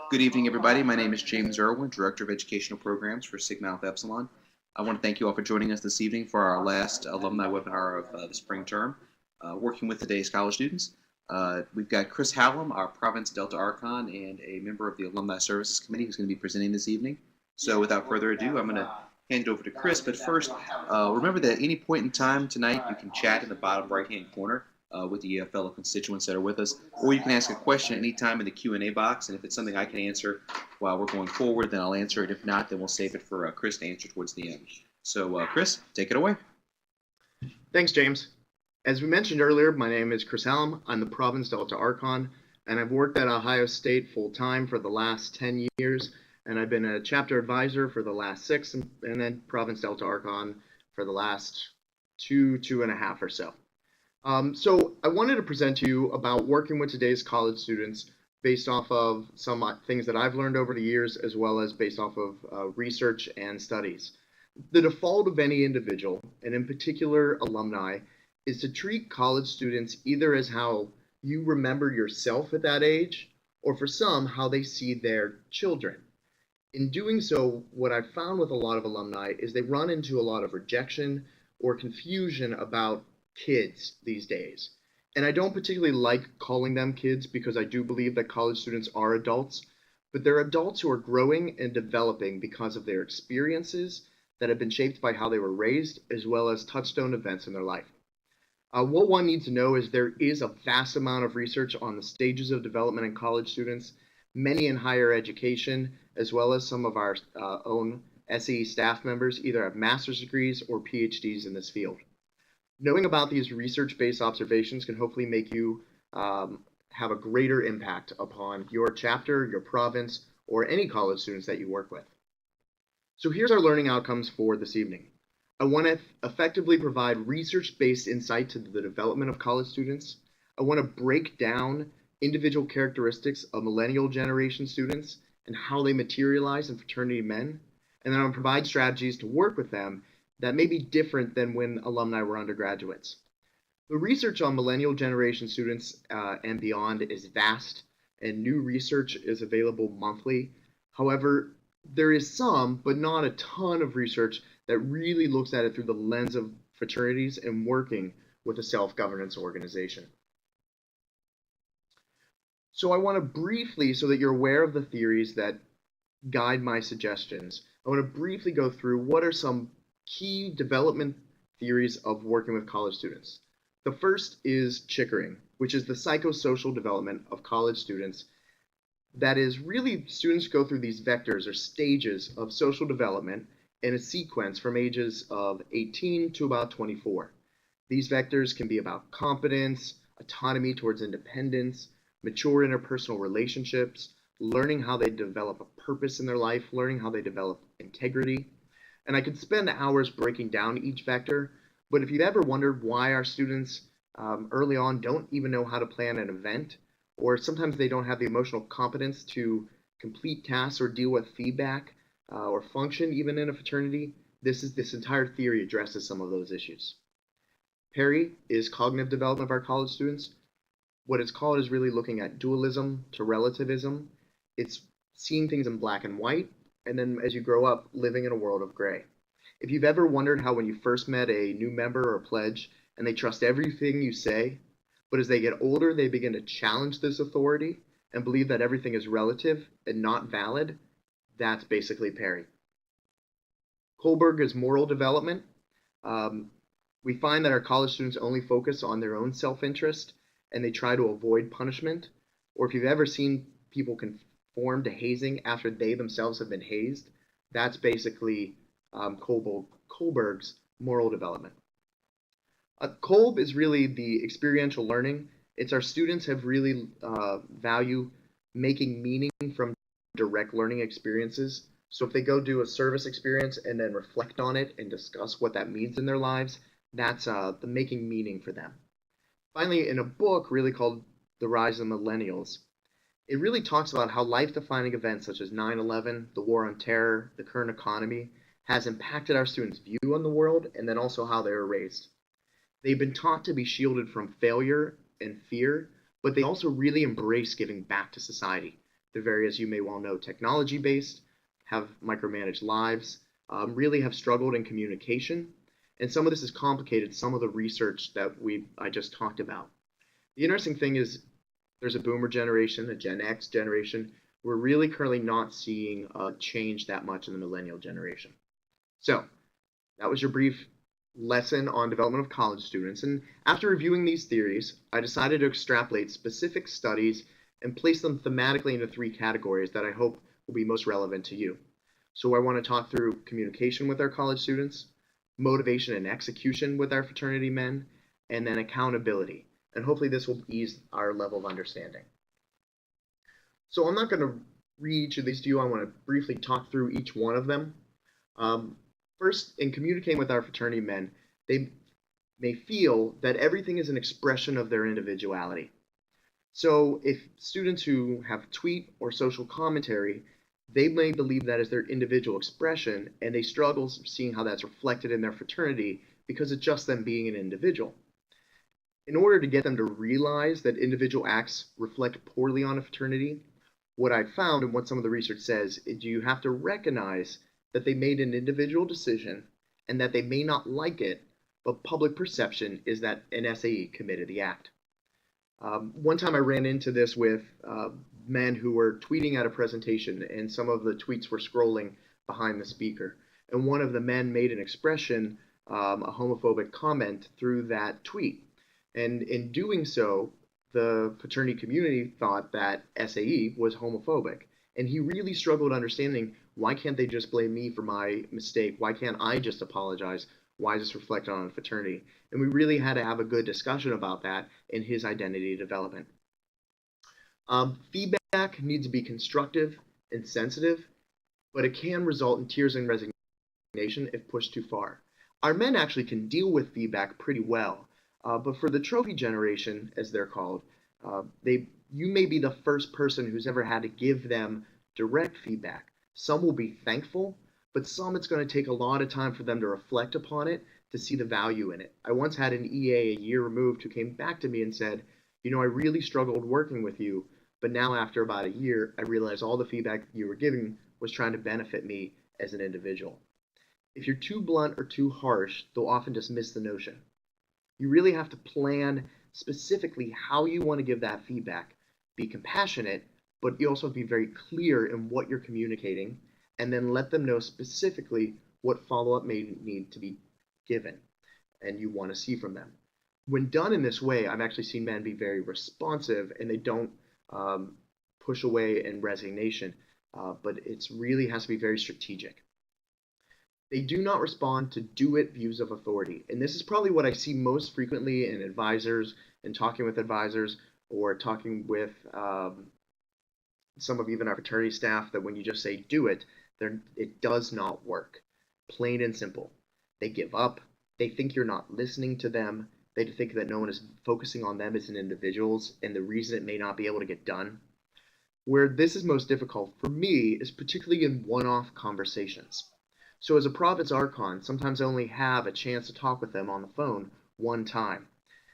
Good evening, everybody. My name is James Irwin, Director of Educational Programs for Sigma Alpha Epsilon. I want to thank you all for joining us this evening for our last alumni webinar of the spring term, working with today's college students. We've got Chris Hallam, our Province Delta Archon, and a member of the Alumni Services Committee who's going to be presenting this evening. So without further ado, I'm going to hand it over to Chris. But first, remember that at any point in time tonight, you can chat in the bottom right-hand corner with the fellow constituents that are with us, or you can ask a question at any time in the Q&A box, and if it's something I can answer while we're going forward, then I'll answer it. If not, then we'll save it for Chris to answer towards the end. So Chris, take it away. Thanks, James. As we mentioned earlier, my name is Chris Hallam. I'm the Province Delta Archon, and I've worked at Ohio State full-time for the last 10 years, and I've been a chapter advisor for the last 6, and then Province Delta Archon for the last two and a half or so. So I wanted to present to you about working with today's college students based off of some things that I've learned over the years, as well as based off of research and studies. The default of any individual, and in particular alumni, is to treat college students either as how you remember yourself at that age, or for some, how they see their children. In doing so, what I've found with a lot of alumni is they run into a lot of rejection or confusion about kids these days. And I don't particularly like calling them kids because I do believe that college students are adults, but they're adults who are growing and developing because of their experiences that have been shaped by how they were raised, as well as touchstone events in their life. What one needs to know is there is a vast amount of research on the stages of development in college students, many in higher education, as well as some of our own SE staff members either have master's degrees or PhDs in this field. Knowing about these research-based observations can hopefully make you have a greater impact upon your chapter, your province, or any college students that you work with. So here's our learning outcomes for this evening. I want to effectively provide research-based insight to the development of college students. I want to break down individual characteristics of millennial generation students and how they materialize in fraternity men. And then I'll provide strategies to work with them that may be different than when alumni were undergraduates. The research on millennial generation students and beyond is vast, and new research is available monthly. However, there is some, but not a ton of research that really looks at it through the lens of fraternities and working with a self-governance organization. So I want to briefly, so that you're aware of the theories that guide my suggestions, I want to briefly go through what are some key development theories of working with college students. The first is Chickering, which is the psychosocial development of college students. That is really students go through these vectors or stages of social development in a sequence from ages of 18 to about 24. These vectors can be about competence, autonomy towards independence, mature interpersonal relationships, learning how they develop a purpose in their life, learning how they develop integrity. And I could spend hours breaking down each vector, but if you've ever wondered why our students early on don't even know how to plan an event, or sometimes they don't have the emotional competence to complete tasks or deal with feedback or function even in a fraternity, this entire theory addresses some of those issues. Perry is cognitive development of our college students. What it's called is really looking at dualism to relativism. It's seeing things in black and white, and then as you grow up, living in a world of gray. If you've ever wondered how when you first met a new member or pledge and they trust everything you say, but as they get older, they begin to challenge this authority and believe that everything is relative and not valid, that's basically Perry. Kohlberg is moral development. We find that our college students only focus on their own self-interest and they try to avoid punishment. Or if you've ever seen people conform to hazing after they themselves have been hazed, that's basically Kohlberg's moral development. Kolb is really the experiential learning. It's our students have really value making meaning from direct learning experiences. So if they go do a service experience and then reflect on it and discuss what that means in their lives, that's the making meaning for them. Finally, in a book really called The Rise of Millennials, it really talks about how life-defining events such as 9/11, the war on terror, the current economy, has impacted our students' view on the world and then also how they were raised. They've been taught to be shielded from failure and fear, but they also really embrace giving back to society. They're very, as you may well know, technology-based, have micromanaged lives, really have struggled in communication, and some of this has complicated some of the research that I just talked about. The interesting thing is there's a boomer generation, a Gen X generation. We're really currently not seeing a change that much in the millennial generation. So that was your brief lesson on development of college students. And after reviewing these theories, I decided to extrapolate specific studies and place them thematically into 3 categories that I hope will be most relevant to you. So I want to talk through communication with our college students, motivation and execution with our fraternity men, and then accountability. And hopefully this will ease our level of understanding. So I'm not going to read each of these to you. I want to briefly talk through each one of them. First, in communicating with our fraternity men, they may feel that everything is an expression of their individuality. So if students who have tweet or social commentary, they may believe that is their individual expression, and they struggle seeing how that's reflected in their fraternity because it's just them being an individual. In order to get them to realize that individual acts reflect poorly on a fraternity, what I found and what some of the research says is you have to recognize that they made an individual decision and that they may not like it, but public perception is that an SAE committed the act. One time I ran into this with men who were tweeting at a presentation, and some of the tweets were scrolling behind the speaker. And one of the men made an expression, a homophobic comment through that tweet. And in doing so, the fraternity community thought that SAE was homophobic. And he really struggled understanding, why can't they just blame me for my mistake? Why can't I just apologize? Why is this reflected on a fraternity? And we really had to have a good discussion about that in his identity development. Feedback needs to be constructive and sensitive, but it can result in tears and resignation if pushed too far. Our men actually can deal with feedback pretty well, but for the trophy generation, as they're called, you may be the first person who's ever had to give them direct feedback. Some will be thankful, but some it's going to take a lot of time for them to reflect upon it to see the value in it. I once had an EA a year removed who came back to me and said, you know, I really struggled working with you, but now after about a year, I realized all the feedback you were giving was trying to benefit me as an individual. If you're too blunt or too harsh, they'll often just miss the notion. You really have to plan specifically how you want to give that feedback. Be compassionate, but you also have to be very clear in what you're communicating, and then let them know specifically what follow-up may need to be given and you want to see from them. When done in this way, I've actually seen men be very responsive, and they don't push away in resignation, but it really has to be very strategic. They do not respond to do-it views of authority, and this is probably what I see most frequently in advisors and talking with advisors, or talking with some of even our fraternity staff, that when you just say do it, it does not work. Plain and simple. They give up. They think you're not listening to them. They think that no one is focusing on them as individuals, and the reason it may not be able to get done. Where this is most difficult for me is particularly in one-off conversations. So as a Province Archon, sometimes I only have a chance to talk with them on the phone one time,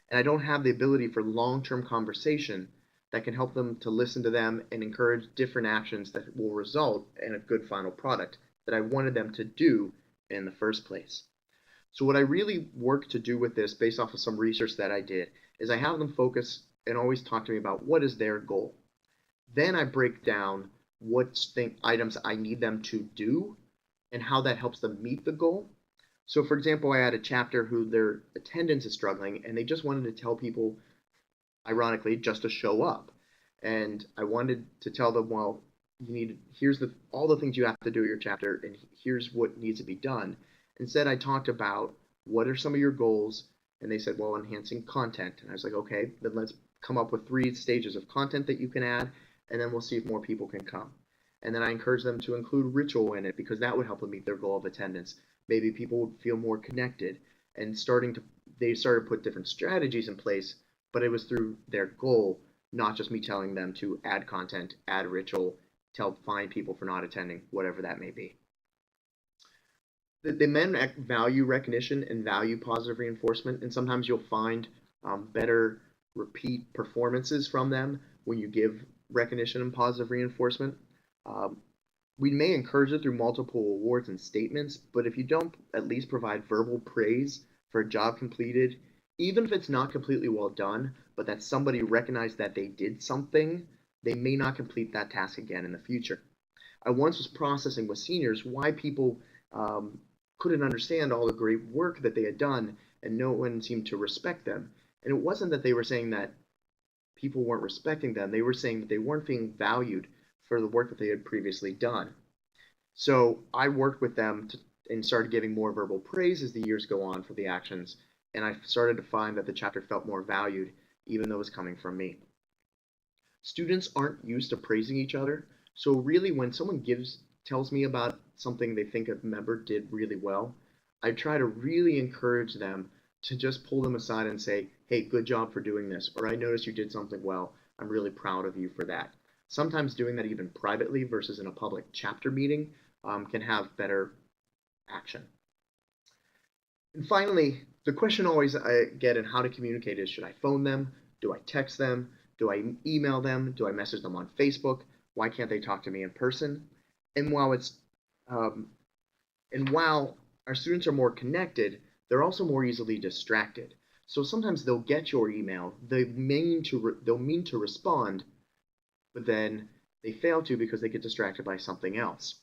and I don't have the ability for long-term conversation that can help them to listen to them and encourage different actions that will result in a good final product that I wanted them to do in the first place. So what I really work to do with this, based off of some research that I did, is I have them focus and always talk to me about what is their goal. Then I break down what items I need them to do and how that helps them meet the goal. So for example, I had a chapter who their attendance is struggling, and they just wanted to tell people, ironically, just to show up. And I wanted to tell them, well, here's all the things you have to do at your chapter, and here's what needs to be done. Instead, I talked about what are some of your goals, and they said, well, enhancing content. And I was like, okay, then let's come up with 3 stages of content that you can add, and then we'll see if more people can come. And then I encouraged them to include ritual in it, because that would help them meet their goal of attendance. Maybe people would feel more connected, and they started to put different strategies in place, but it was through their goal, not just me telling them to add content, add ritual, to fine people for not attending, whatever that may be. The men value recognition and value positive reinforcement, and sometimes you'll find better repeat performances from them when you give recognition and positive reinforcement. Um, we may encourage it through multiple awards and statements, but if you don't at least provide verbal praise for a job completed, even if it's not completely well done, but that somebody recognized that they did something, they may not complete that task again in the future. I once was processing with seniors why people couldn't understand all the great work that they had done and no one seemed to respect them. And it wasn't that they were saying that people weren't respecting them, they were saying that they weren't being valued for the work that they had previously done. So I worked with them and started giving more verbal praise as the years go on for the actions, and I started to find that the chapter felt more valued, even though it was coming from me. Students aren't used to praising each other, so really when someone tells me about something they think a member did really well, I try to really encourage them to just pull them aside and say, hey, good job for doing this, or I noticed you did something well. I'm really proud of you for that. Sometimes doing that even privately versus in a public chapter meeting can have better action. And finally, the question always I get in how to communicate is, should I phone them? Do I text them? Do I email them? Do I message them on Facebook? Why can't they talk to me in person? And while our students are more connected, they're also more easily distracted. So sometimes they'll get your email, they'll mean to respond, but then they fail to because they get distracted by something else.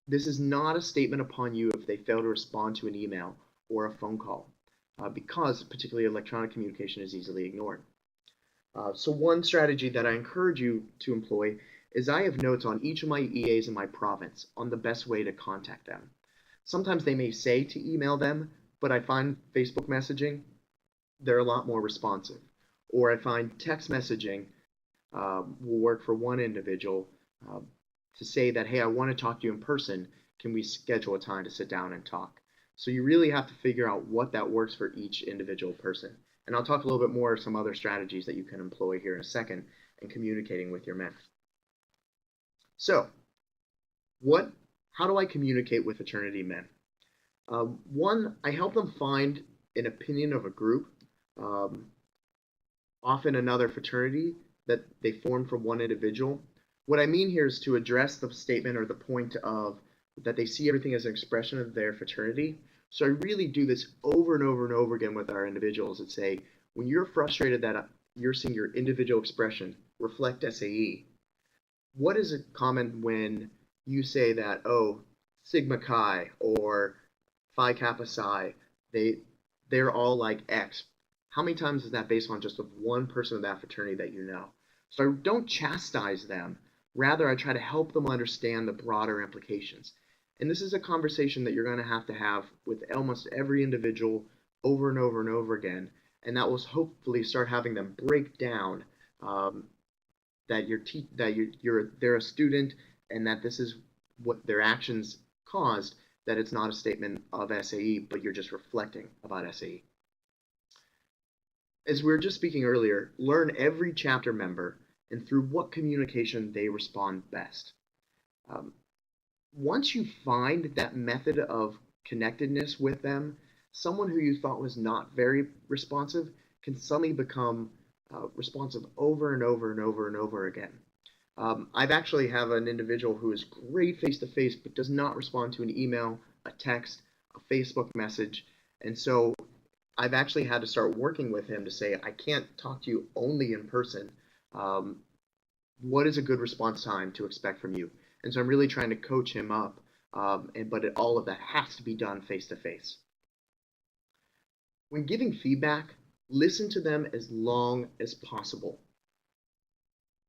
This is not a statement upon you if they fail to respond to an email or a phone call, because particularly electronic communication is easily ignored. So one strategy that I encourage you to employ is I have notes on each of my EAs in my province on the best way to contact them. Sometimes they may say to email them, but I find Facebook messaging, they're a lot more responsive. Or I find text messaging will work for one individual to say that, hey, I want to talk to you in person. Can we schedule a time to sit down and talk? So you really have to figure out what that works for each individual person. And I'll talk a little bit more of some other strategies that you can employ here in a second in communicating with your men. So, how do I communicate with fraternity men? One, I help them find an opinion of a group, often another fraternity that they form from one individual. What I mean here is to address the statement or the point of that they see everything as an expression of their fraternity. So I really do this over and over and over again with our individuals and say, when you're frustrated that you're seeing your individual expression reflect SAE, what is it common when you say that, oh, Sigma Chi or Phi Kappa Psi, they're all like X? How many times is that based on just one person of that fraternity that you know? So I don't chastise them. Rather, I try to help them understand the broader implications. And this is a conversation that you're going to have with almost every individual over and over and over again. And that will hopefully start having them break down that they're a student and that this is what their actions caused, that it's not a statement of SAE, but you're just reflecting about SAE. As we were just speaking earlier, learn every chapter member and through what communication they respond best. Once you find that method of connectedness with them, someone who you thought was not very responsive can suddenly become responsive over and over and over and over again. I've actually have an individual who is great face-to-face but does not respond to an email, a text, a Facebook message, and so I've actually had to start working with him to say, I can't talk to you only in person. What is a good response time to expect from you? And so I'm really trying to coach him up, but all of that has to be done face-to-face. When giving feedback, listen to them as long as possible.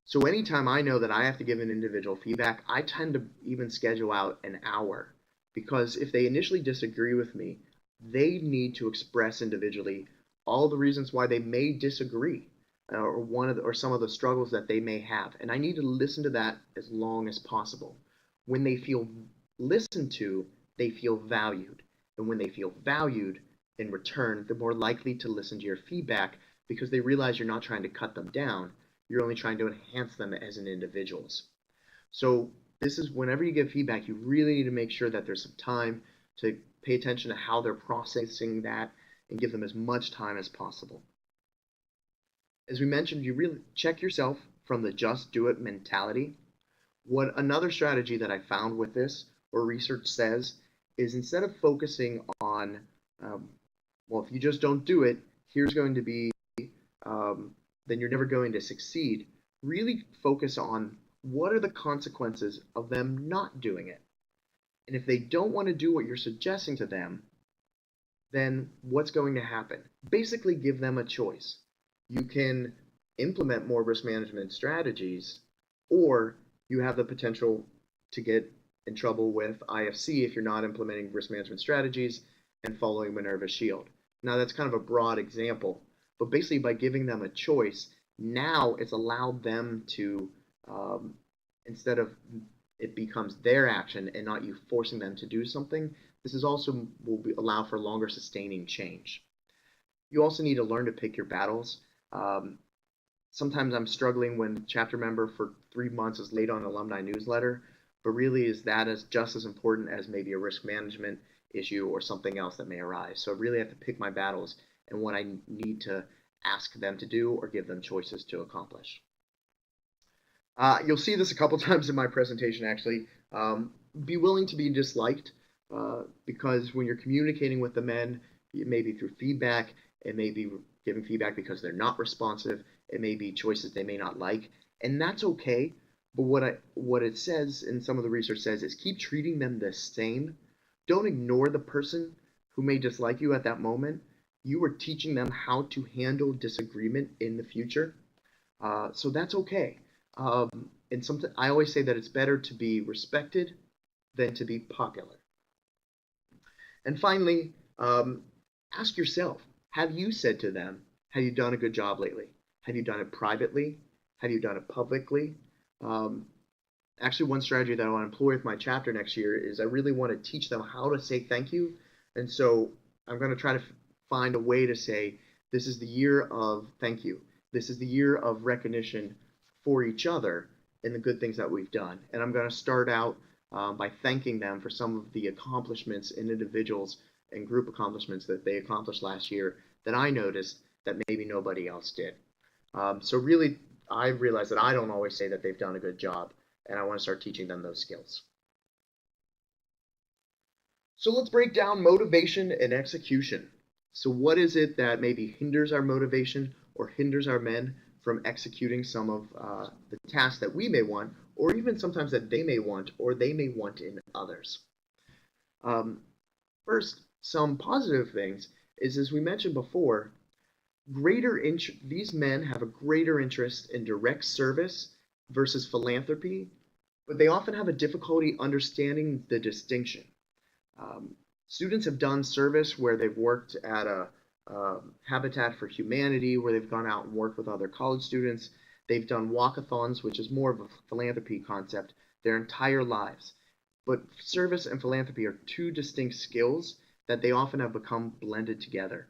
So anytime I know that I have to give an individual feedback, I tend to even schedule out an hour, because if they initially disagree with me, they need to express individually all the reasons why they may disagree, or some of the struggles that they may have, and I need to listen to that as long as possible. When they feel listened to, they feel valued, and when they feel valued in return, they're more likely to listen to your feedback because they realize you're not trying to cut them down, you're only trying to enhance them as an individuals. So this is whenever you give feedback, you really need to make sure that there's some time to pay attention to how they're processing that and give them as much time as possible. As we mentioned, you really check yourself from the just do it mentality. What another strategy that I found with this, or research says, is instead of focusing on, well, if you just don't do it, here's going to be, then you're never going to succeed. Really focus on what are the consequences of them not doing it. And if they don't want to do what you're suggesting to them, then what's going to happen? Basically, give them a choice. You can implement more risk management strategies, or you have the potential to get in trouble with IFC if you're not implementing risk management strategies and following Minerva's shield. Now, that's kind of a broad example, but basically by giving them a choice, now it's allowed them to, instead of it becomes their action and not you forcing them to do something, this is also allow for longer sustaining change. You also need to learn to pick your battles. Sometimes I'm struggling when a chapter member for 3 months is late on an alumni newsletter, but really is that as just as important as maybe a risk management issue or something else that may arise. So I really have to pick my battles and what I need to ask them to do or give them choices to accomplish. You'll see this a couple times in my presentation, actually. Be willing to be disliked, because when you're communicating with the men, it may be through feedback, it may be giving feedback because they're not responsive, it may be choices they may not like, and that's okay. But what it says, and some of the research says, is keep treating them the same. Don't ignore the person who may dislike you at that moment. You are teaching them how to handle disagreement in the future, so that's okay. And something I always say that it's better to be respected than to be popular. And finally, ask yourself, have you said to them, have you done a good job lately? Have you done it privately? Have you done it publicly? Actually, one strategy that I want to employ with my chapter next year is I really want to teach them how to say thank you. And so I'm going to try to find a way to say, this is the year of thank you. This is the year of recognition for each other and the good things that we've done. And I'm going to start out by thanking them for some of the accomplishments in individuals and group accomplishments that they accomplished last year that I noticed that maybe nobody else did. So really, I realized that I don't always say that they've done a good job, and I want to start teaching them those skills. So let's break down motivation and execution. So what is it that maybe hinders our motivation or hinders our men from executing some of the tasks that we may want, or even sometimes that they may want, or they may want in others? First, some positive things is, as we mentioned before, these men have a greater interest in direct service versus philanthropy, but they often have a difficulty understanding the distinction. Students have done service where they've worked at a Habitat for Humanity, where they've gone out and worked with other college students. They've done walkathons, which is more of a philanthropy concept, their entire lives. But service and philanthropy are two distinct skills that they often have become blended together.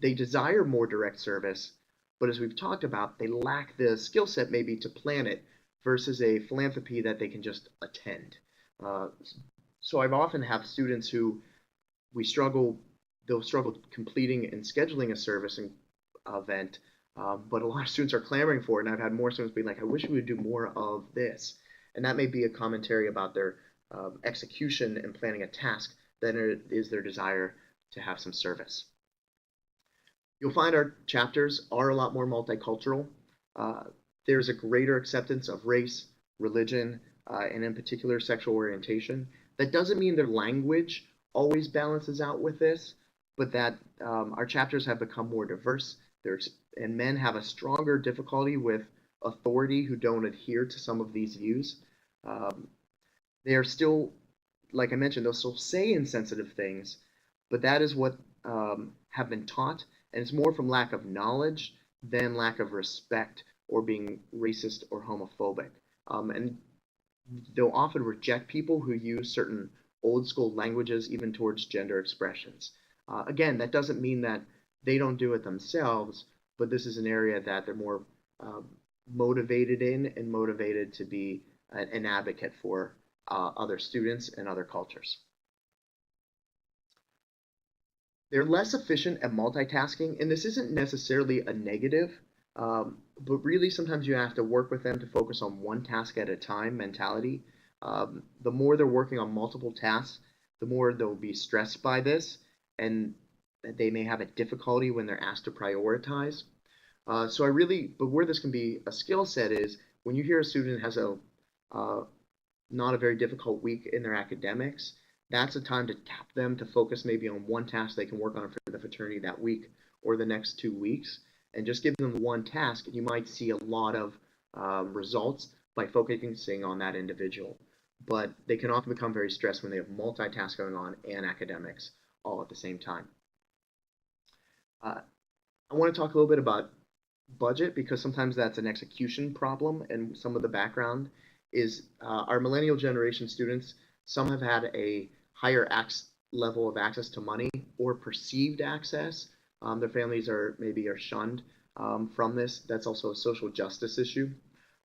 They desire more direct service, but as we've talked about, they lack the skill set maybe to plan it versus a philanthropy that they can just attend. So I've often have students who they'll struggle completing and scheduling a service event, but a lot of students are clamoring for it, and I've had more students being like, I wish we would do more of this. And that may be a commentary about their execution and planning a task than it is their desire to have some service. You'll find our chapters are a lot more multicultural. There's a greater acceptance of race, religion, and in particular sexual orientation. That doesn't mean their language always balances out with this, but that our chapters have become more diverse. And men have a stronger difficulty with authority who don't adhere to some of these views. They are still, like I mentioned, they'll still say insensitive things, but that is what have been taught, and it's more from lack of knowledge than lack of respect or being racist or homophobic. And they'll often reject people who use certain old school languages, even towards gender expressions. Again, that doesn't mean that they don't do it themselves, but this is an area that they're more motivated in and motivated to be an advocate for other students and other cultures. They're less efficient at multitasking, and this isn't necessarily a negative, But really, sometimes you have to work with them to focus on one task at a time mentality. The more they're working on multiple tasks, the more they'll be stressed by this, and they may have a difficulty when they're asked to prioritize. But where this can be a skill set is when you hear a student has a uh, not a very difficult week in their academics, that's a time to tap them to focus maybe on one task they can work on for the fraternity that week or the next 2 weeks, and just give them one task, and you might see a lot of results by focusing on that individual. But they can often become very stressed when they have multitask going on and academics all at the same time. I want to talk a little bit about budget because sometimes that's an execution problem, and some of the background is our millennial generation students. Some have had a higher level of access to money or perceived access. Their families are shunned from this. That's also a social justice issue,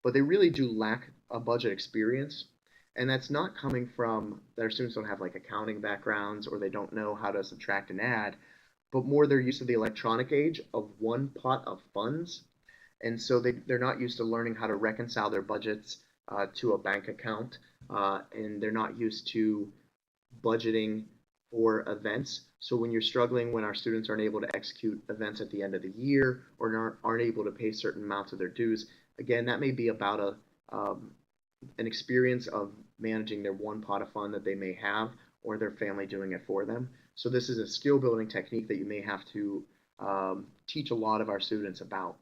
but they really do lack a budget experience. And that's not coming from their students don't have like accounting backgrounds or they don't know how to subtract and add, but more their use of the electronic age of one pot of funds. And so they're not used to learning how to reconcile their budgets to a bank account, and they're not used to budgeting for events. So when you're struggling, when our students aren't able to execute events at the end of the year or aren't able to pay certain amounts of their dues, again, that may be about an experience of managing their one pot of fund that they may have or their family doing it for them. So this is a skill building technique that you may have to teach a lot of our students about.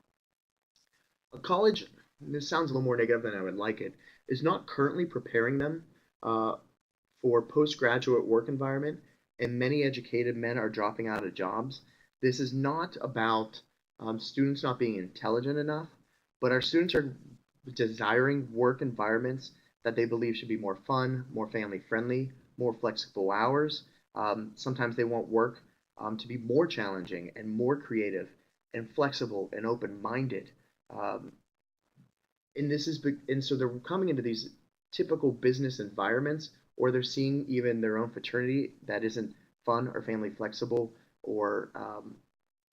A college, this sounds a little more negative than I would like it, is not currently preparing them for postgraduate work environment, and many educated men are dropping out of jobs. This is not about students not being intelligent enough, but our students are desiring work environments that they believe should be more fun, more family friendly, more flexible hours. Sometimes they want work to be more challenging and more creative and flexible and open-minded. Um, and so they're coming into these typical business environments, or they're seeing even their own fraternity that isn't fun or family flexible or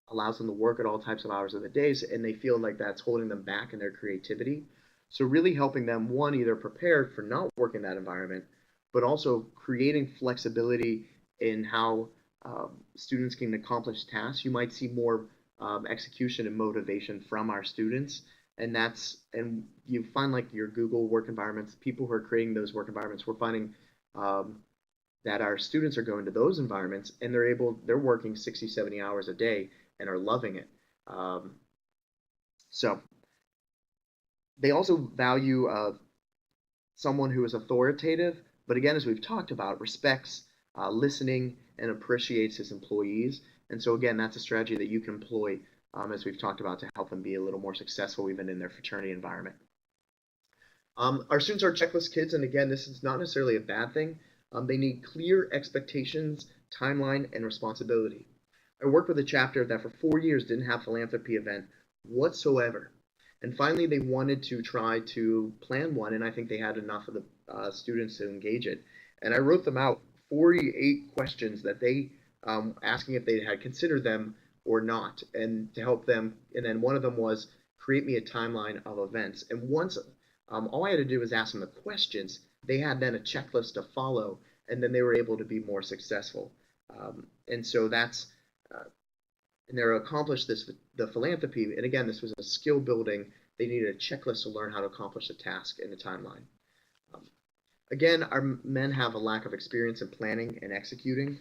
allows them to work at all types of hours of the days, and they feel like that's holding them back in their creativity. So really helping them, one, either prepare for not working in that environment, but also creating flexibility in how students can accomplish tasks. You might see more execution and motivation from our students, and you find like your Google work environments, people who are creating those work environments, we're finding that our students are going to those environments and they're working 60, 70 hours a day and are loving it. So they also value someone who is authoritative, but again, as we've talked about, respects listening and appreciates his employees. And so again, that's a strategy that you can employ as we've talked about to help them be a little more successful even in their fraternity environment. Our students are checklist kids, and again, this is not necessarily a bad thing. They need clear expectations, timeline, and responsibility. I worked with a chapter that for 4 years didn't have philanthropy event whatsoever. And finally, they wanted to try to plan one, and I think they had enough of the students to engage it. And I wrote them out 48 questions that they asking if they had considered them or not, and to help them. And then one of them was create me a timeline of events. And once all I had to do was ask them the questions, they had then a checklist to follow, and then they were able to be more successful. And so and they're accomplished the philanthropy. And again, this was a skill building. They needed a checklist to learn how to accomplish a task in a timeline. Again, our men have a lack of experience in planning and executing.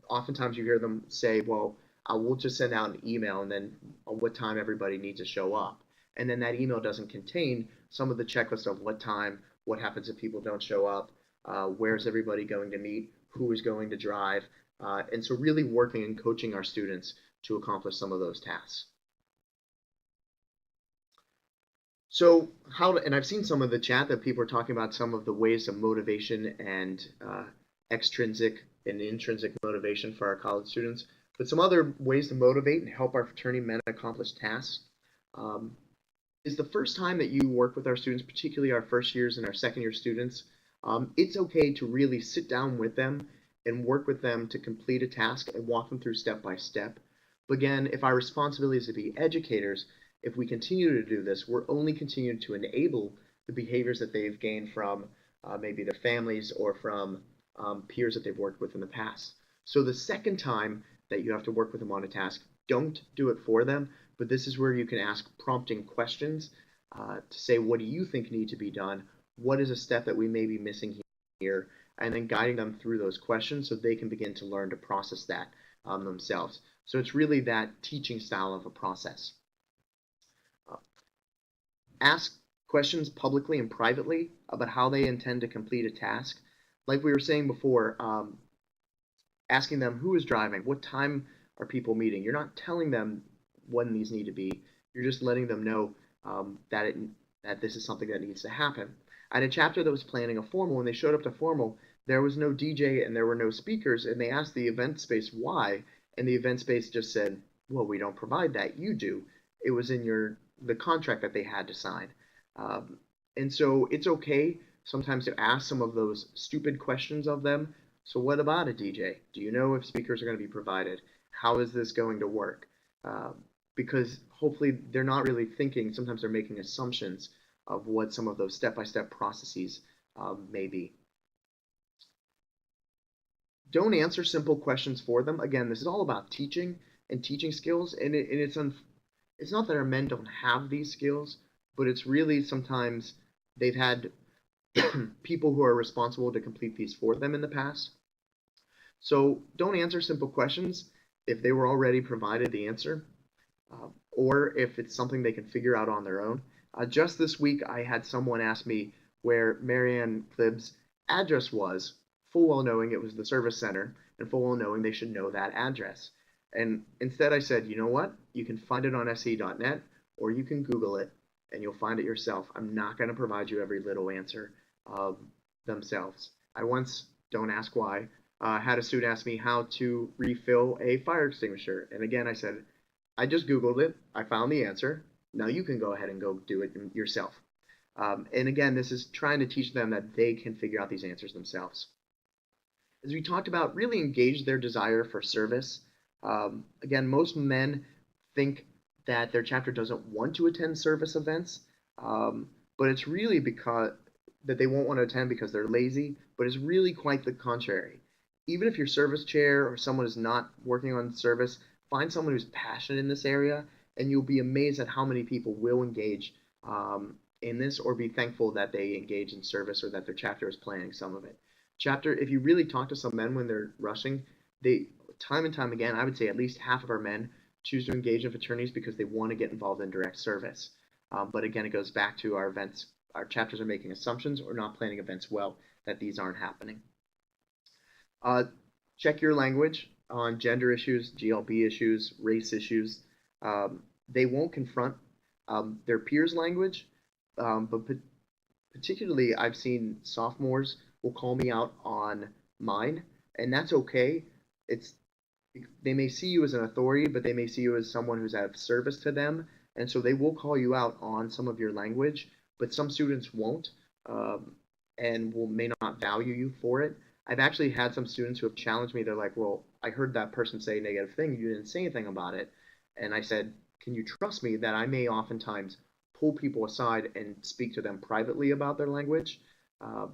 Oftentimes you hear them say, well, we'll just send out an email and then what time everybody needs to show up. And then that email doesn't contain some of the checklist of what time, what happens if people don't show up, where's everybody going to meet, who is going to drive, and so really working and coaching our students to accomplish some of those tasks. So and I've seen some of the chat that people are talking about some of the ways of motivation and extrinsic and intrinsic motivation for our college students, but some other ways to motivate and help our fraternity men accomplish tasks is the first time that you work with our students, particularly our first years and our second year students, it's okay to really sit down with them and work with them to complete a task and walk them through step by step. But again, if our responsibility is to be educators, if we continue to do this, we're only continuing to enable the behaviors that they've gained from maybe their families or from peers that they've worked with in the past. So the second time that you have to work with them on a task, don't do it for them, but this is where you can ask prompting questions to say, what do you think need to be done? What is a step that we may be missing here? And then guiding them through those questions so they can begin to learn to process that themselves. So it's really that teaching style of a process. Ask questions publicly and privately about how they intend to complete a task. Like we were saying before, asking them who is driving, what time are people meeting. You're not telling them when these need to be. You're just letting them know that this is something that needs to happen. I had a chapter that was planning a formal. When they showed up to formal, there was no DJ and there were no speakers, and they asked the event space why, and the event space just said, well, we don't provide that, you do. It was in the contract that they had to sign. And so it's okay sometimes to ask some of those stupid questions of them. So what about a DJ? Do you know if speakers are going to be provided? How is this going to work? Because hopefully they're not really thinking, sometimes they're making assumptions of what some of those step-by-step processes may be. Don't answer simple questions for them. Again, this is all about teaching and teaching skills, and it's not that our men don't have these skills, but it's really sometimes they've had people who are responsible to complete these for them in the past. So don't answer simple questions if they were already provided the answer, or if it's something they can figure out on their own. Just this week, I had someone ask me where Marianne Clibb's address was, full well knowing it was the service center, and full well knowing they should know that address. And instead I said, you know what? You can find it on se.net, or you can Google it, and you'll find it yourself. I'm not going to provide you every little answer themselves. I once, don't ask why, had a student ask me how to refill a fire extinguisher. And again, I said, I just Googled it. I found the answer. Now you can go ahead and go do it yourself. And again, this is trying to teach them that they can figure out these answers themselves. As we talked about, really engage their desire for service. Again, most men think that their chapter doesn't want to attend service events, but it's really because that they won't want to attend because they're lazy, but it's really quite the contrary. Even if your service chair or someone is not working on service, find someone who's passionate in this area, and you'll be amazed at how many people will engage in this or be thankful that they engage in service or that their chapter is planning some of it. If you really talk to some men when they're rushing, they time and time again, I would say at least half of our men choose to engage in fraternities because they want to get involved in direct service. But again, it goes back to our events. Our chapters are making assumptions or not planning events well that these aren't happening. Check your language on gender issues, GLB issues, race issues. They won't confront their peers' language, but particularly I've seen sophomores will call me out on mine, and that's okay. They may see you as an authority, but they may see you as someone who's of service to them, and so they will call you out on some of your language, but some students won't and may not value you for it. I've actually had some students who have challenged me. They're like, well, I heard that person say a negative thing. You didn't say anything about it. And I said, can you trust me that I may oftentimes pull people aside and speak to them privately about their language?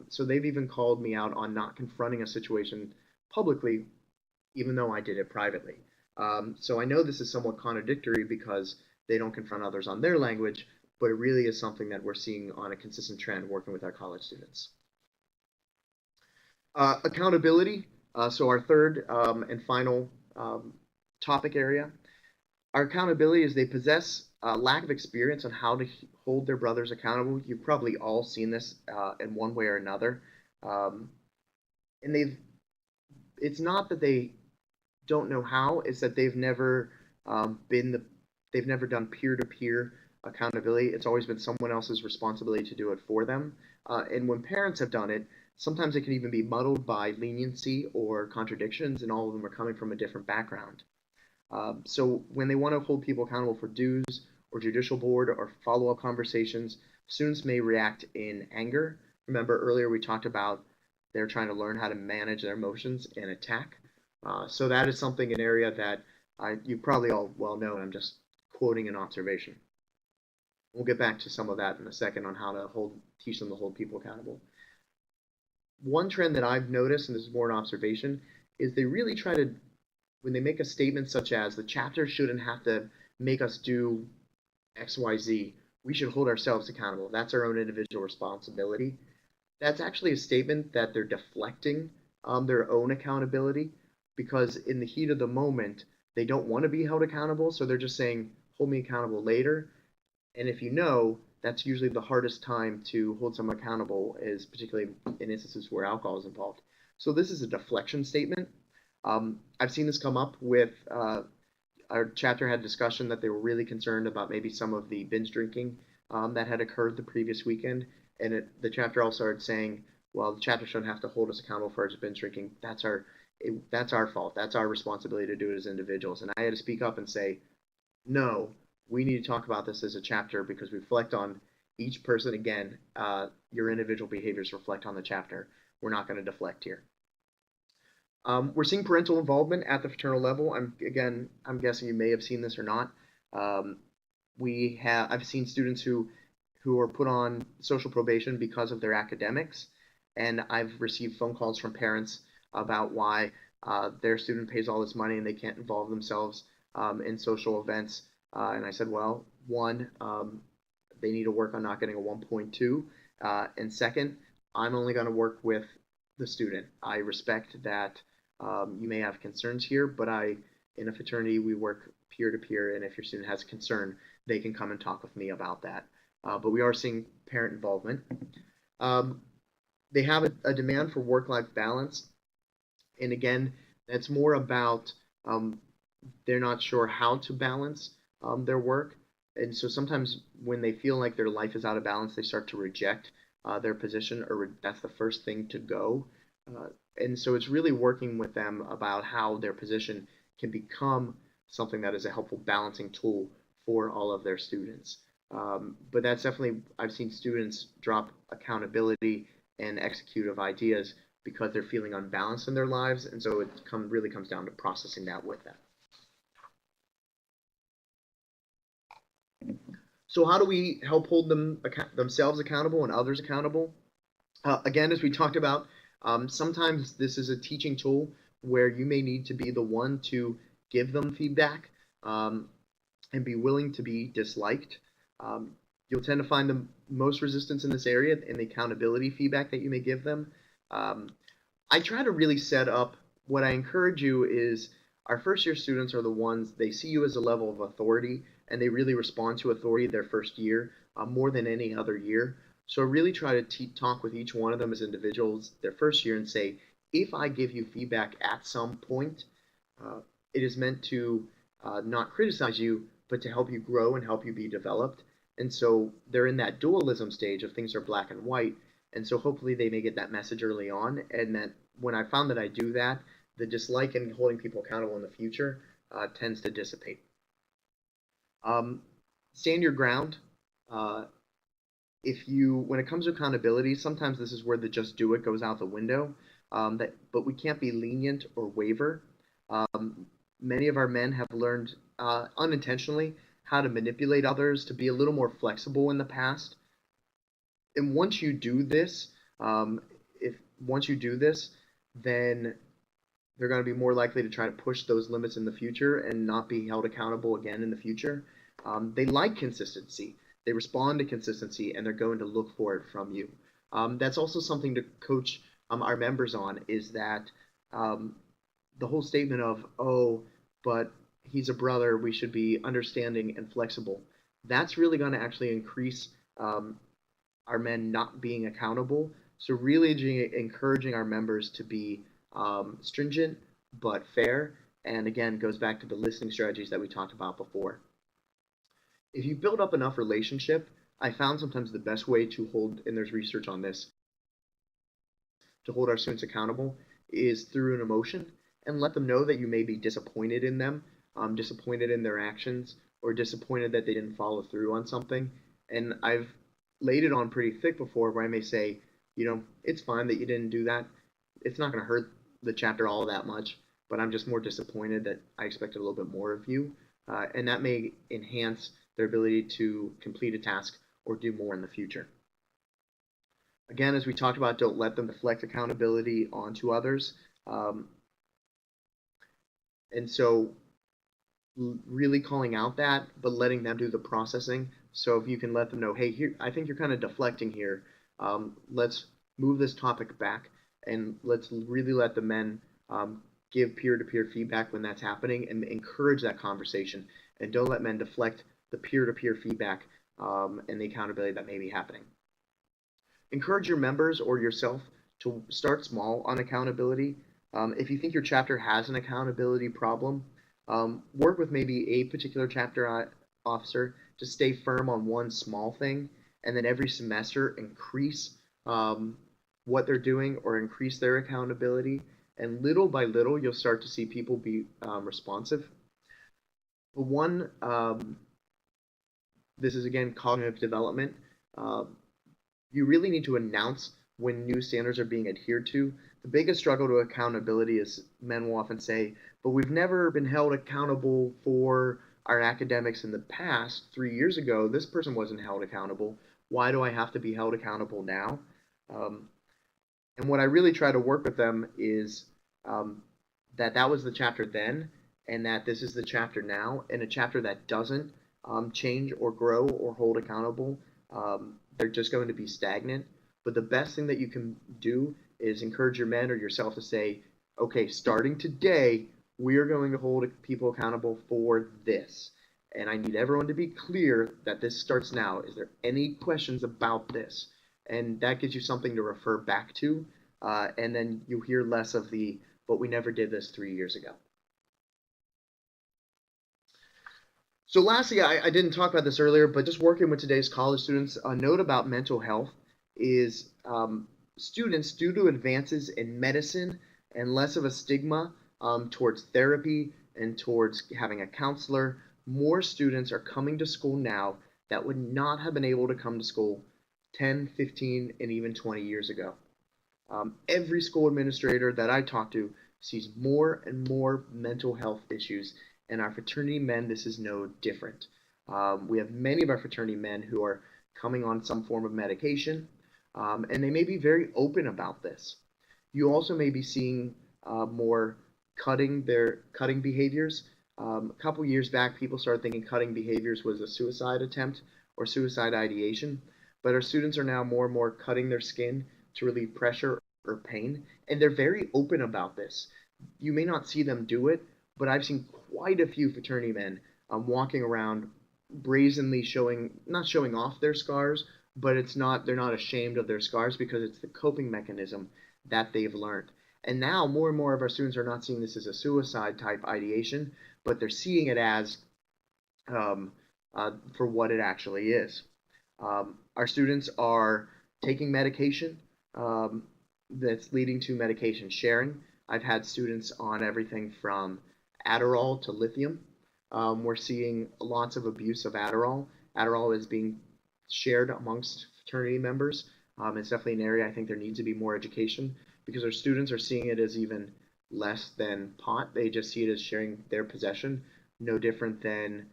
So they've even called me out on not confronting a situation publicly, even though I did it privately. So I know this is somewhat contradictory because they don't confront others on their language, but it really is something that we're seeing on a consistent trend working with our college students. Accountability, so our third and final topic area. Our accountability is they possess a lack of experience on how to hold their brothers accountable. You've probably all seen this in one way or another. And it's not that they don't know how, it's that they've never they've never done peer-to-peer accountability. It's always been someone else's responsibility to do it for them. And when parents have done it, sometimes it can even be muddled by leniency or contradictions, and all of them are coming from a different background. So when they want to hold people accountable for dues or judicial board or follow-up conversations, students may react in anger. Remember earlier we talked about they're trying to learn how to manage their emotions and attack. So that is an area that you probably all well know, and I'm just quoting an observation. We'll get back to some of that in a second on how to teach them to hold people accountable. One trend that I've noticed, and this is more an observation, is they really try to, when they make a statement such as the chapter shouldn't have to make us do X, Y, Z, we should hold ourselves accountable. That's our own individual responsibility. That's actually a statement that they're deflecting their own accountability, because in the heat of the moment, they don't want to be held accountable, so they're just saying, hold me accountable later. And if you know, that's usually the hardest time to hold someone accountable, is particularly in instances where alcohol is involved. So this is a deflection statement. I've seen this come up with our chapter had discussion that they were really concerned about maybe some of the binge drinking that had occurred the previous weekend. And the chapter also started saying, well, the chapter shouldn't have to hold us accountable for our binge drinking. That's our fault. That's our responsibility to do it as individuals. And I had to speak up and say, no, we need to talk about this as a chapter, because we reflect on each person. Again, your individual behaviors reflect on the chapter. We're not going to deflect here. We're seeing parental involvement at the fraternal level. I'm guessing you may have seen this or not. I've seen students who are put on social probation because of their academics, and I've received phone calls from parents about why their student pays all this money and they can't involve themselves in social events. And I said, well, one, they need to work on not getting a 1.2, and second, I'm only going to work with the student. I respect that you may have concerns here, but in a fraternity, we work peer-to-peer, and if your student has a concern, they can come and talk with me about that. But we are seeing parent involvement. They have a demand for work-life balance, and again, that's more about they're not sure how to balance their work, and so sometimes when they feel like their life is out of balance, they start to reject their position, or that's the first thing to go. And so it's really working with them about how their position can become something that is a helpful balancing tool for all of their students. But that's definitely, I've seen students drop accountability and executive ideas because they're feeling unbalanced in their lives, and so it really comes down to processing that with them. So how do we help hold themselves accountable and others accountable? Again, as we talked about, sometimes this is a teaching tool where you may need to be the one to give them feedback and be willing to be disliked. You'll tend to find the most resistance in this area in the accountability feedback that you may give them. I try to really set up, what I encourage you is, our first year students are the ones, they see you as a level of authority, and they really respond to authority their first year more than any other year. So I really try to talk with each one of them as individuals their first year and say, if I give you feedback at some point, it is meant to not criticize you, but to help you grow and help you be developed. And so they're in that dualism stage of things are black and white. And so hopefully they may get that message early on. And that when I found that I do that, the dislike in holding people accountable in the future tends to dissipate. Stand your ground. When it comes to accountability, sometimes this is where the just do it goes out the window. But we can't be lenient or waver. Many of our men have learned unintentionally how to manipulate others, to be a little more flexible in the past. And once you do this, then they're going to be more likely to try to push those limits in the future and not be held accountable again in the future. They like consistency. They respond to consistency, and they're going to look for it from you. That's also something to coach our members on, is that the whole statement of, oh, but he's a brother, we should be understanding and flexible. That's really going to actually increase our men not being accountable. So really encouraging our members to be stringent but fair, and again, goes back to the listening strategies that we talked about before. If you build up enough relationship, I found sometimes the best way to hold, and there's research on this, to hold our students accountable is through an emotion, and let them know that you may be disappointed in them, disappointed in their actions, or disappointed that they didn't follow through on something. And I've laid it on pretty thick before, where I may say, it's fine that you didn't do that. It's not going to hurt the chapter all that much, but I'm just more disappointed that I expected a little bit more of you. And that may enhance their ability to complete a task or do more in the future. Again, as we talked about, don't let them deflect accountability onto others. And so really calling out that, but letting them do the processing. So if you can let them know, hey, here, I think you're kind of deflecting here. Let's move this topic back, and let's really let the men give peer-to-peer feedback when that's happening, and encourage that conversation. And don't let men deflect the peer-to-peer feedback and the accountability that may be happening. Encourage your members or yourself to start small on accountability. If you think your chapter has an accountability problem, work with maybe a particular chapter officer to stay firm on one small thing, and then every semester increase what they're doing or increase their accountability. And little by little, you'll start to see people be responsive. But one, this is again cognitive development. You really need to announce when new standards are being adhered to. The biggest struggle to accountability is men will often say, but we've never been held accountable for our academics in the past. 3 years ago, this person wasn't held accountable. Why do I have to be held accountable now? And what I really try to work with them is that was the chapter then, and that this is the chapter now. And a chapter that doesn't change or grow or hold accountable, they're just going to be stagnant. But the best thing that you can do is encourage your men or yourself to say, okay, starting today, we are going to hold people accountable for this. And I need everyone to be clear that this starts now. Is there any questions about this? And that gives you something to refer back to. And then you hear less of the, but we never did this 3 years ago. So lastly, I didn't talk about this earlier, but just working with today's college students, a note about mental health is students, due to advances in medicine and less of a stigma towards therapy and towards having a counselor, more students are coming to school now that would not have been able to come to school 10, 15, and even 20 years ago. Every school administrator that I talk to sees more and more mental health issues, and our fraternity men, this is no different. We have many of our fraternity men who are coming on some form of medication, and they may be very open about this. You also may be seeing more cutting behaviors. A couple years back, people started thinking cutting behaviors was a suicide attempt or suicide ideation, but our students are now more and more cutting their skin to relieve pressure or pain, and they're very open about this. You may not see them do it, but I've seen quite a few fraternity men walking around brazenly not showing off their scars, but they're not ashamed of their scars because it's the coping mechanism that they've learned. And now more and more of our students are not seeing this as a suicide type ideation, but they're seeing it as for what it actually is. Our students are taking medication that's leading to medication sharing. I've had students on everything from Adderall to lithium. We're seeing lots of abuse of Adderall. Adderall is being shared amongst fraternity members. It's definitely an area I think there needs to be more education because our students are seeing it as even less than pot. They just see it as sharing their possession, no different than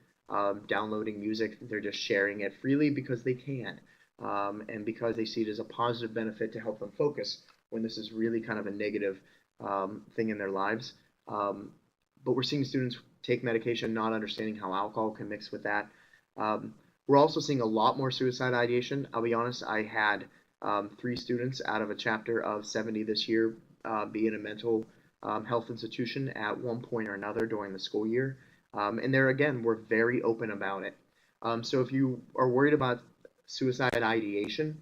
downloading music. They're just sharing it freely because they can, and because they see it as a positive benefit to help them focus when this is really kind of a negative thing in their lives. But we're seeing students take medication not understanding how alcohol can mix with that. We're also seeing a lot more suicide ideation. I'll be honest, I had 3 students out of a chapter of 70 this year be in a mental health institution at one point or another during the school year. And there again, we're very open about it. So if you are worried about suicide ideation,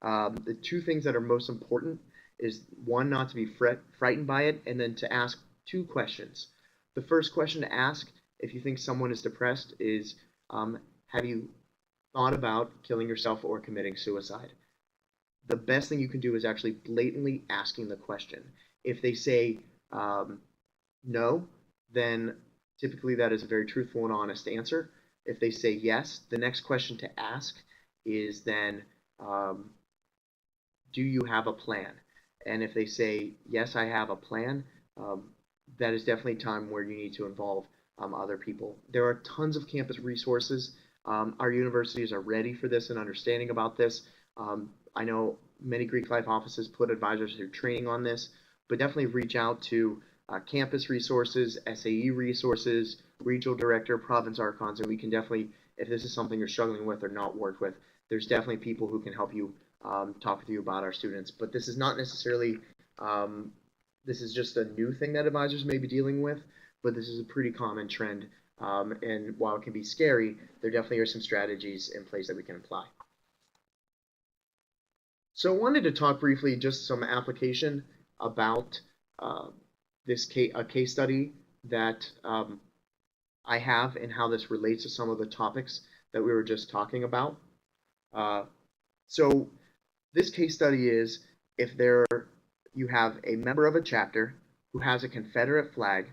the 2 things that are most important is 1, not to be frightened by it, and then to ask 2 questions. The first question to ask if you think someone is depressed is, have you thought about killing yourself or committing suicide? The best thing you can do is actually blatantly asking the question. If they say no, then typically that is a very truthful and honest answer. If they say yes, the next question to ask is then, do you have a plan? And if they say, yes, I have a plan, that is definitely time where you need to involve other people. There are tons of campus resources Our universities are ready for this and understanding about this. I know many Greek life offices put advisors through training on this, but definitely reach out to campus resources, SAE resources, regional director, province archons, and we can definitely, if this is something you're struggling with or not worked with, there's definitely people who can help you talk with you about our students. But this is not necessarily, this is just a new thing that advisors may be dealing with, but this is a pretty common trend. And while it can be scary, there definitely are some strategies in place that we can apply. So I wanted to talk briefly just some application about this case study that I have and how this relates to some of the topics that we were just talking about. So this case study is if you have a member of a chapter who has a Confederate flag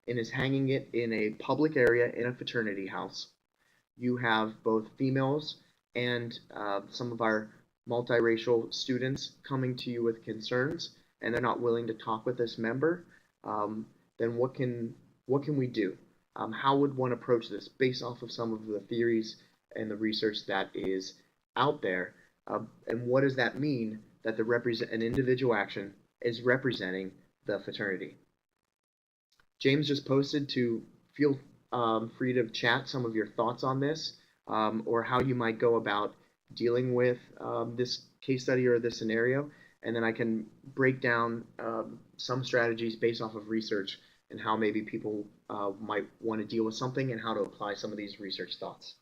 and is hanging it in a public area in a fraternity house. You have both females and some of our multiracial students coming to you with concerns, and they're not willing to talk with this member. Then what can we do? How would one approach this based off of some of the theories and the research that is out there? And what does that mean that an individual action is representing the fraternity? James just posted to feel free to chat some of your thoughts on this or how you might go about dealing with this case study or this scenario, and then I can break down some strategies based off of research and how maybe people might want to deal with something and how to apply some of these research thoughts.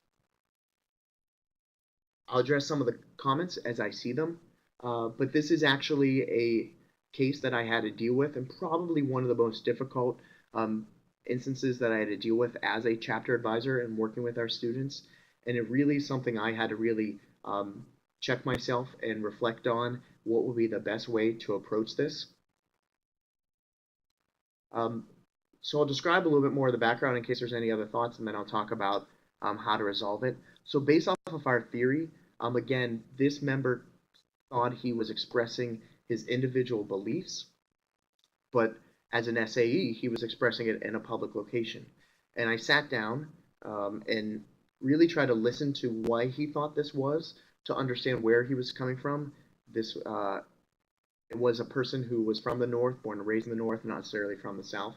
I'll address some of the comments as I see them, but this is actually a case that I had to deal with and probably one of the most difficult instances that I had to deal with as a chapter advisor and working with our students. And it really is something I had to really check myself and reflect on what would be the best way to approach this. So I'll describe a little bit more of the background in case there's any other thoughts, and then I'll talk about how to resolve it. So based off of our theory, again, this member thought he was expressing his individual beliefs, but as an SAE, he was expressing it in a public location. And I sat down and really tried to listen to why he thought this was, to understand where he was coming from. This it was a person who was from the North, born and raised in the North, not necessarily from the South.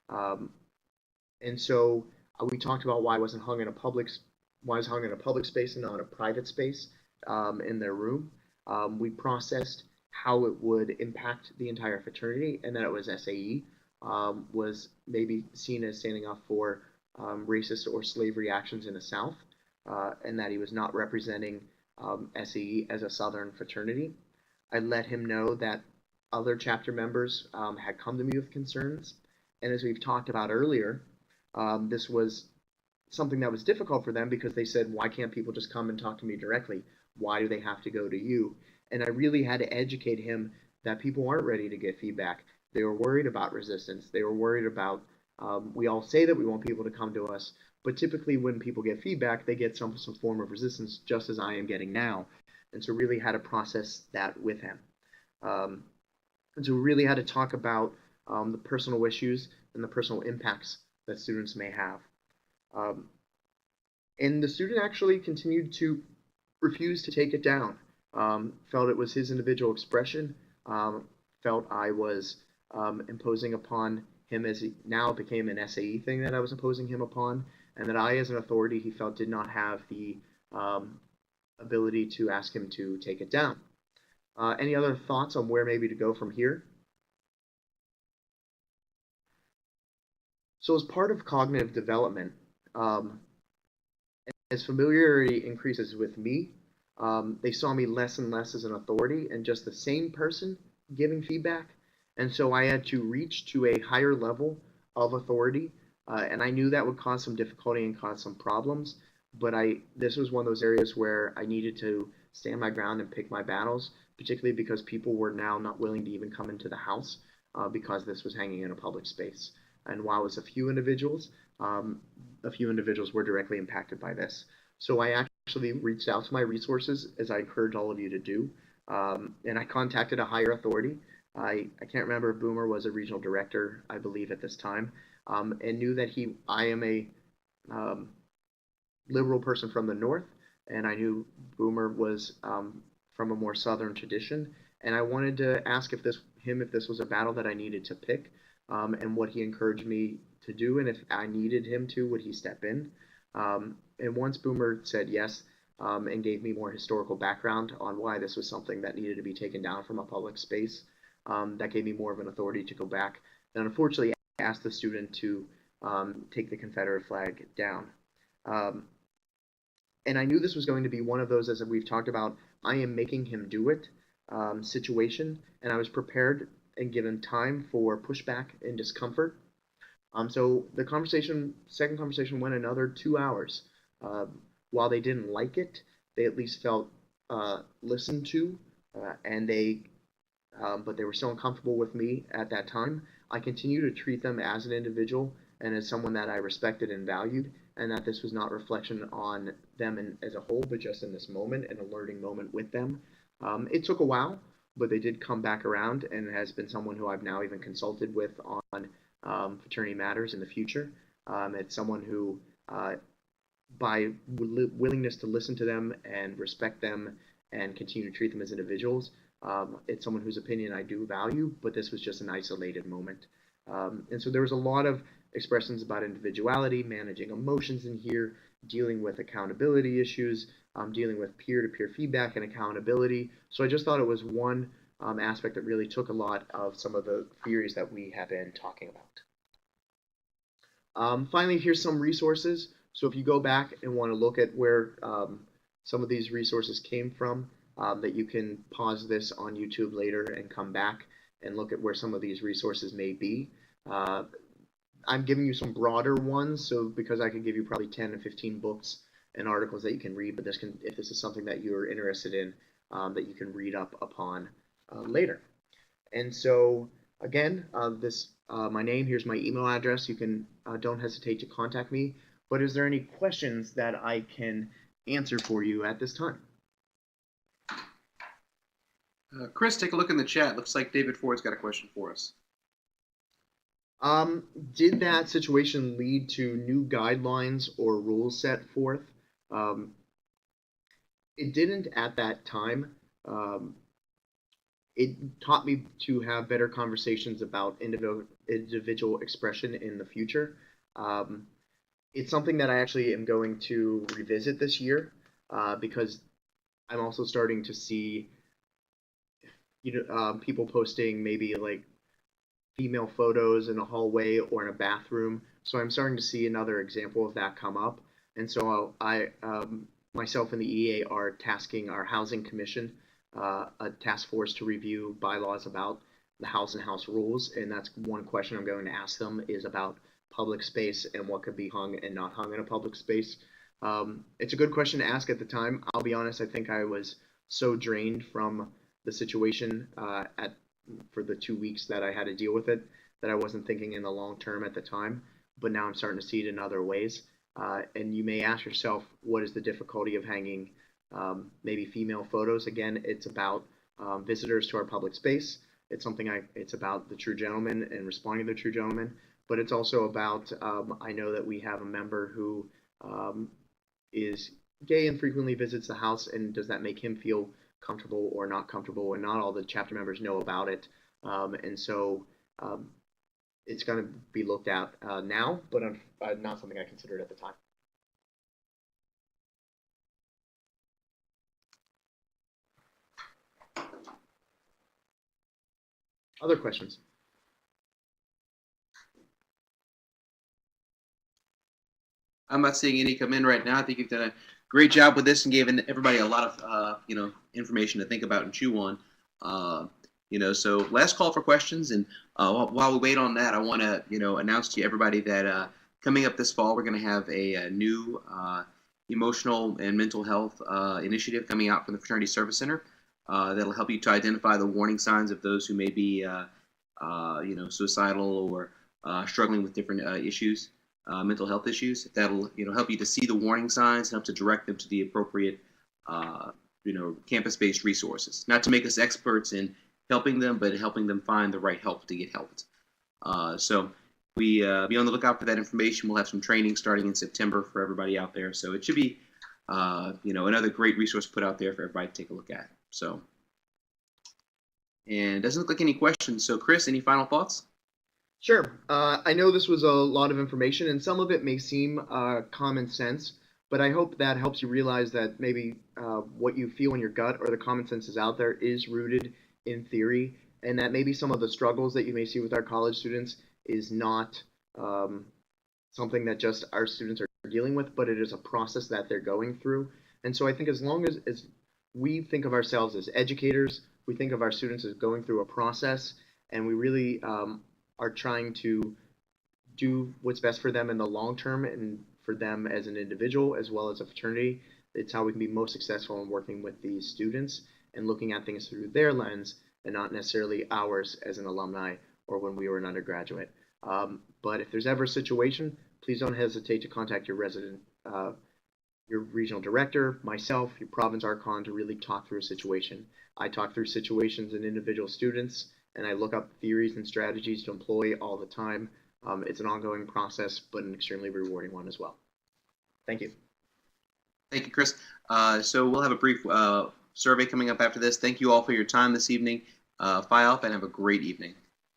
And so we talked about why it wasn't hung in a public space and not a private space in their room. We processed how it would impact the entire fraternity, and that it was SAE, was maybe seen as standing up for racist or slavery actions in the South, and that he was not representing SAE as a Southern fraternity. I let him know that other chapter members had come to me with concerns, and as we've talked about earlier, this was something that was difficult for them because they said, why can't people just come and talk to me directly? Why do they have to go to you? And I really had to educate him that people aren't ready to get feedback. They were worried about resistance. They were worried about, we all say that we want people to come to us, but typically when people get feedback, they get some form of resistance, just as I am getting now. And so really had to process that with him. And so we really had to talk about the personal issues and the personal impacts that students may have. And the student actually continued to refuse to take it down. Felt it was his individual expression, felt I was imposing upon him as he now became an SAE thing that I was imposing him upon, and that I, as an authority, he felt did not have the ability to ask him to take it down. Any other thoughts on where maybe to go from here? So as part of cognitive development, as familiarity increases with me, they saw me less and less as an authority and just the same person giving feedback. And so I had to reach to a higher level of authority. And I knew that would cause some difficulty and cause some problems. But this was one of those areas where I needed to stand my ground and pick my battles, particularly because people were now not willing to even come into the house because this was hanging in a public space. And while it was a few individuals were directly impacted by this. So I actually reached out to my resources, as I encourage all of you to do, and I contacted a higher authority. I can't remember if Boomer was a regional director, I believe, at this time, and knew that I am a liberal person from the north, and I knew Boomer was from a more southern tradition, and I wanted to ask if this was a battle that I needed to pick, and what he encouraged me to do, and if I needed him to, would he step in? And once Boomer said yes, and gave me more historical background on why this was something that needed to be taken down from a public space, that gave me more of an authority to go back. And unfortunately, I asked the student to take the Confederate flag down. And I knew this was going to be one of those, as we've talked about, I am making him do it situation, and I was prepared and given time for pushback and discomfort. So the second conversation went another 2 hours. While they didn't like it, they at least felt listened to, and but they were still uncomfortable with me at that time. I continue to treat them as an individual and as someone that I respected and valued, and that this was not a reflection on them as a whole, but just in this moment, an alerting moment with them. It took a while, but they did come back around, and has been someone who I've now even consulted with on fraternity matters in the future. It's someone who, by willingness to listen to them and respect them and continue to treat them as individuals, it's someone whose opinion I do value, but this was just an isolated moment. And so there was a lot of expressions about individuality, managing emotions in here, dealing with accountability issues, dealing with peer-to-peer feedback and accountability. So I just thought it was one aspect that really took a lot of some of the theories that we have been talking about. Finally, here's some resources. So if you go back and want to look at where some of these resources came from, that you can pause this on YouTube later and come back and look at where some of these resources may be. I'm giving you some broader ones, so because I could give you probably 10 to 15 books and articles that you can read, but if this is something that you're interested in, that you can read up upon later. And so again, my name, here's my email address. You can don't hesitate to contact me. But is there any questions that I can answer for you at this time? Chris, take a look in the chat. Looks like David Ford's got a question for us. Did that situation lead to new guidelines or rules set forth? It didn't at that time. It taught me to have better conversations about individual expression in the future. It's something that I actually am going to revisit this year, because I'm also starting to see, people posting maybe like female photos in a hallway or in a bathroom. So I'm starting to see another example of that come up. And so I myself and the EA are tasking our housing commission, a task force, to review bylaws about the house and house rules. And that's one question I'm going to ask them, is about public space and what could be hung and not hung in a public space. It's a good question to ask at the time. I'll be honest, I think I was so drained from the situation for the 2 weeks that I had to deal with it that I wasn't thinking in the long term at the time. But now I'm starting to see it in other ways. And you may ask yourself, what is the difficulty of hanging maybe female photos? Again, it's about visitors to our public space. It's about the true gentleman and responding to the true gentleman. But it's also about, I know that we have a member who is gay and frequently visits the house, and does that make him feel comfortable or not comfortable? And not all the chapter members know about it. And so it's going to be looked at now, but not something I considered at the time. Other questions? I'm not seeing any come in right now. I think you've done a great job with this and given everybody a lot of information to think about and chew on. So last call for questions. And while we wait on that, I want to announce to everybody that coming up this fall, we're going to have a new emotional and mental health initiative coming out from the Fraternity Service Center that'll help you to identify the warning signs of those who may be suicidal or struggling with different issues. Mental health issues. That'll help you to see the warning signs, help to direct them to the appropriate campus-based resources. Not to make us experts in helping them, but helping them find the right help to get helped. So be on the lookout for that information. We'll have some training starting in September for everybody out there. So it should be, another great resource put out there for everybody to take a look at. So, and it doesn't look like any questions. So, Chris, any final thoughts? Sure. I know this was a lot of information, and some of it may seem common sense, but I hope that helps you realize that maybe what you feel in your gut or the common sense is out there is rooted in theory, and that maybe some of the struggles that you may see with our college students is not something that just our students are dealing with, but it is a process that they're going through. And so I think as long as we think of ourselves as educators, we think of our students as going through a process, and we really are trying to do what's best for them in the long term and for them as an individual as well as a fraternity. It's how we can be most successful in working with these students and looking at things through their lens and not necessarily ours as an alumni or when we were an undergraduate. But if there's ever a situation, please don't hesitate to contact your your regional director, myself, your province archon to really talk through a situation. I talk through situations in individual students, and I look up theories and strategies to employ all the time. It's an ongoing process, but an extremely rewarding one as well. Thank you. Thank you, Chris. So we'll have a brief survey coming up after this. Thank you all for your time this evening. File up and have a great evening.